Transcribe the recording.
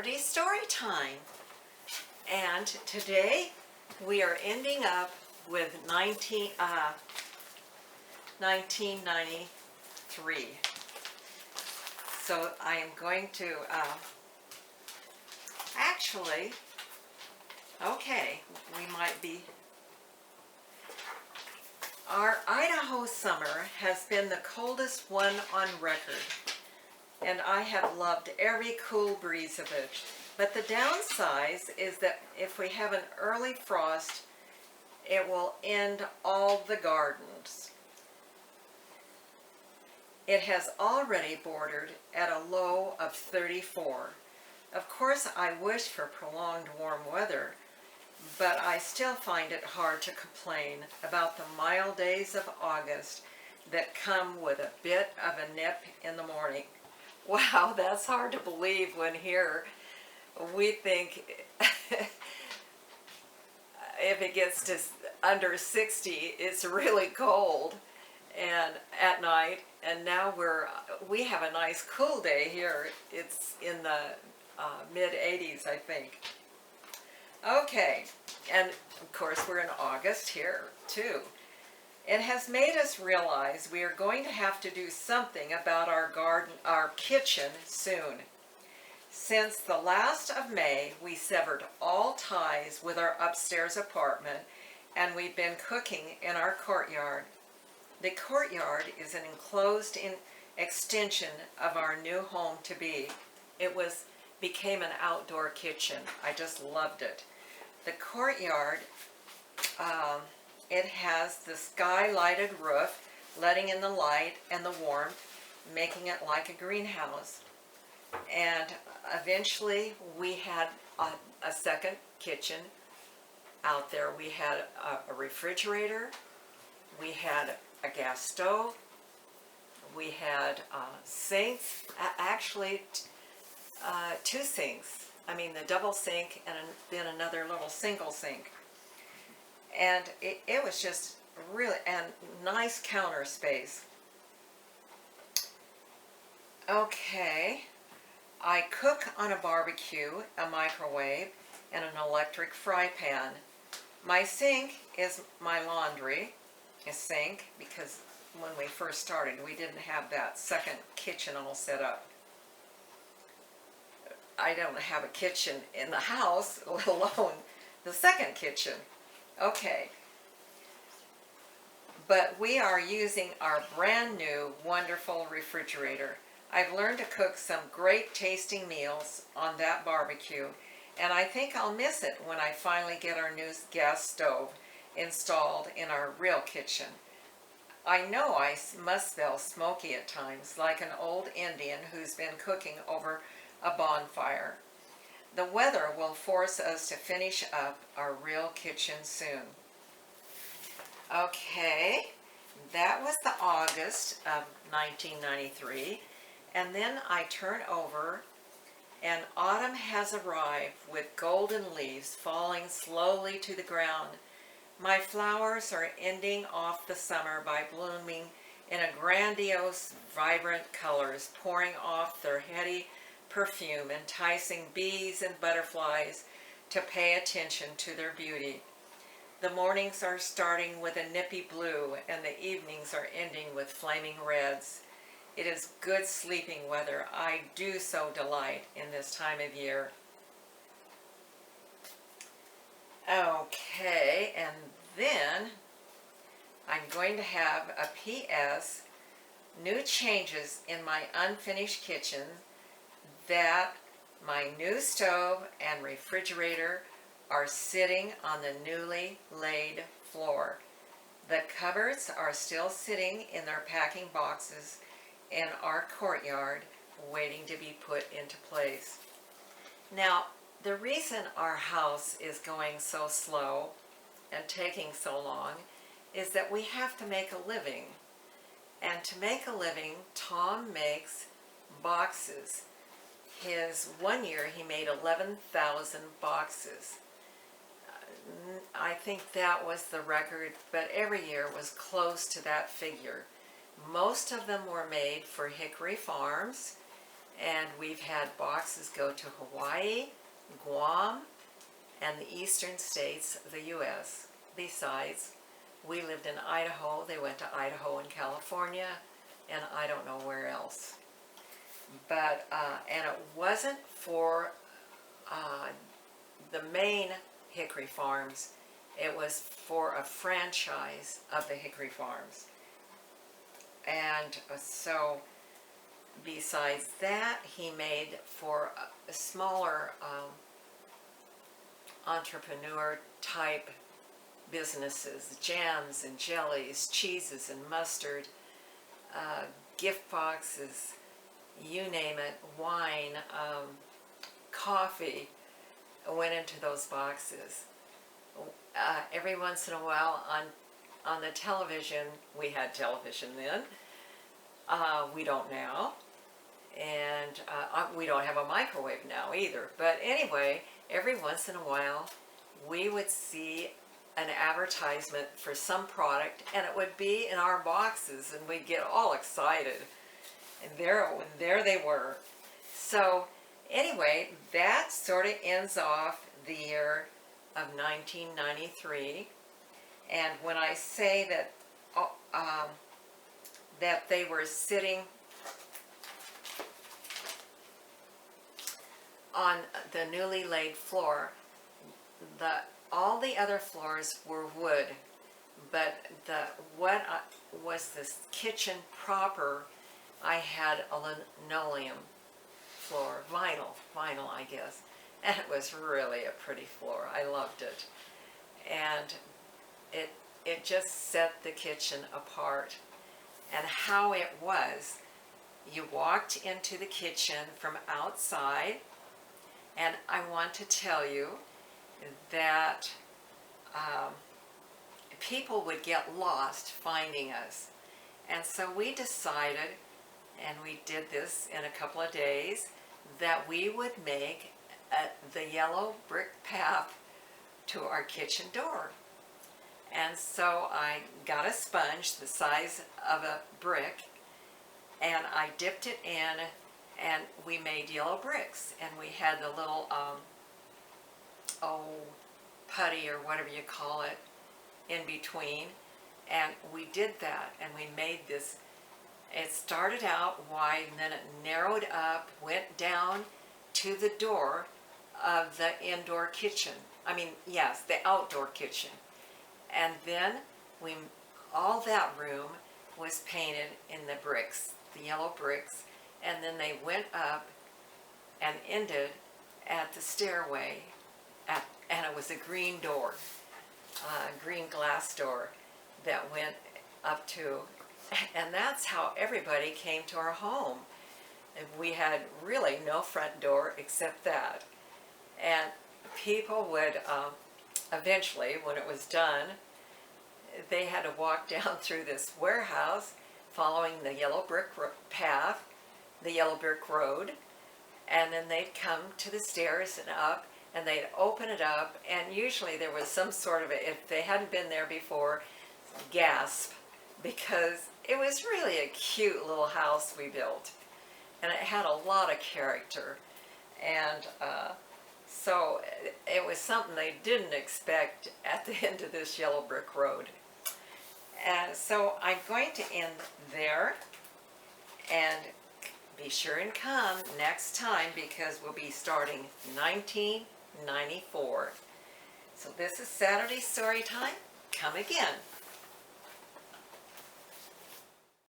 Saturday story time. And today we are ending up with 1993. So I am going to actually, okay, we might be. Our Idaho summer has been the coldest one on record, and I have loved every cool breeze of it. But the downside is that if we have an early frost, it will end all the gardens. It has already bordered at a low of 34. Of course, I wish for prolonged warm weather, but I still find it hard to complain about the mild days of August that come with a bit of a nip in the morning. Wow, that's hard to believe when here we think if it gets to under 60, it's really cold and at night, and now we have a nice cool day here. It's in the mid 80s, I think. Okay, and of course we're in August here too. It has made us realize we are going to have to do something about our kitchen soon. Since the last of May, we severed all ties with our upstairs apartment, and we've been cooking in our courtyard. The courtyard is an enclosed extension of our new home to be. It became an outdoor kitchen. I just loved it. The courtyard, it has the sky-lighted roof, letting in the light and the warmth, making it like a greenhouse. And eventually we had a second kitchen out there. We had a refrigerator, we had a gas stove, we had sinks, actually two sinks. I mean, the double sink and then another little single sink. And it was just really, and nice counter space. Okay, I cook on a barbecue, a microwave, and an electric fry pan. My sink is my laundry sink, because when we first started, we didn't have that second kitchen all set up. I don't have a kitchen in the house, let alone the second kitchen. Okay. But we are using our brand new wonderful refrigerator. I've learned to cook some great tasting meals on that barbecue, and I think I'll miss it when I finally get our new gas stove installed in our real kitchen. I know I must smell smoky at times, like an old Indian who's been cooking over a bonfire. The weather will force us to finish up our real kitchen soon. Okay, that was the August of 1993, and then I turn over and autumn has arrived with golden leaves falling slowly to the ground. My flowers are ending off the summer by blooming in a grandiose, vibrant colors, pouring off their heady perfume, enticing bees and butterflies to pay attention to their beauty. The mornings are starting with a nippy blue, and the evenings are ending with flaming reds. It is good sleeping weather. I do so delight in this time of year. Okay, and then I'm going to have a PS, new changes in my unfinished kitchen, that my new stove and refrigerator are sitting on the newly laid floor. The cupboards are still sitting in their packing boxes in our courtyard, waiting to be put into place. Now, the reason our house is going so slow and taking so long is that we have to make a living. And to make a living, Tom makes boxes. One year he made 11,000 boxes. I think that was the record, but every year was close to that figure. Most of them were made for Hickory Farms, And we've had boxes go to Hawaii, Guam, and the eastern states of the U.S. Besides, we lived in Idaho. They went to Idaho and California, and I don't know where else. But, and it wasn't for the main Hickory Farms. It was for a franchise of the Hickory Farms. And so, besides that, he made for a smaller entrepreneur type businesses, jams and jellies, cheeses and mustard, gift boxes, you name it, wine, coffee went into those boxes. Every once in a while on the television, we had television then, we don't now, and we don't have a microwave now either, but anyway, every once in a while we would see an advertisement for some product, and it would be in our boxes, and we'd get all excited, and there they were. So anyway, that sort of ends off the year of 1993, and when I say that that they were sitting on the newly laid floor, all the other floors were wood, but what was this kitchen proper, I had a linoleum floor, vinyl I guess, and it was really a pretty floor. I loved it, and it just set the kitchen apart. And how it was, you walked into the kitchen from outside, and I want to tell you that people would get lost finding us. And so we decided, and we did this in a couple of days, that we would make the yellow brick path to our kitchen door. And so I got a sponge the size of a brick, and I dipped it in, and we made yellow bricks. And we had the little, putty or whatever you call it, in between. And we did that, and we made this. It started out wide, and then it narrowed up, went down to the door of the indoor kitchen. I mean, yes, the outdoor kitchen. And then all that room was painted in the bricks, the yellow bricks, and then they went up and ended at the stairway, and it was a green door, a green glass door that went up to, and that's how everybody came to our home. And we had really no front door except that, and people would eventually, when it was done, they had to walk down through this warehouse following the yellow brick path, the yellow brick road, and then they'd come to the stairs and up, and they'd open it up, and usually there was some sort of, if they hadn't been there before, gasp, because it was really a cute little house we built, and it had a lot of character, and so it was something they didn't expect at the end of this yellow brick road. And so I'm going to end there, and be sure and come next time because we'll be starting 1994. So this is Saturday Story Time. Come again.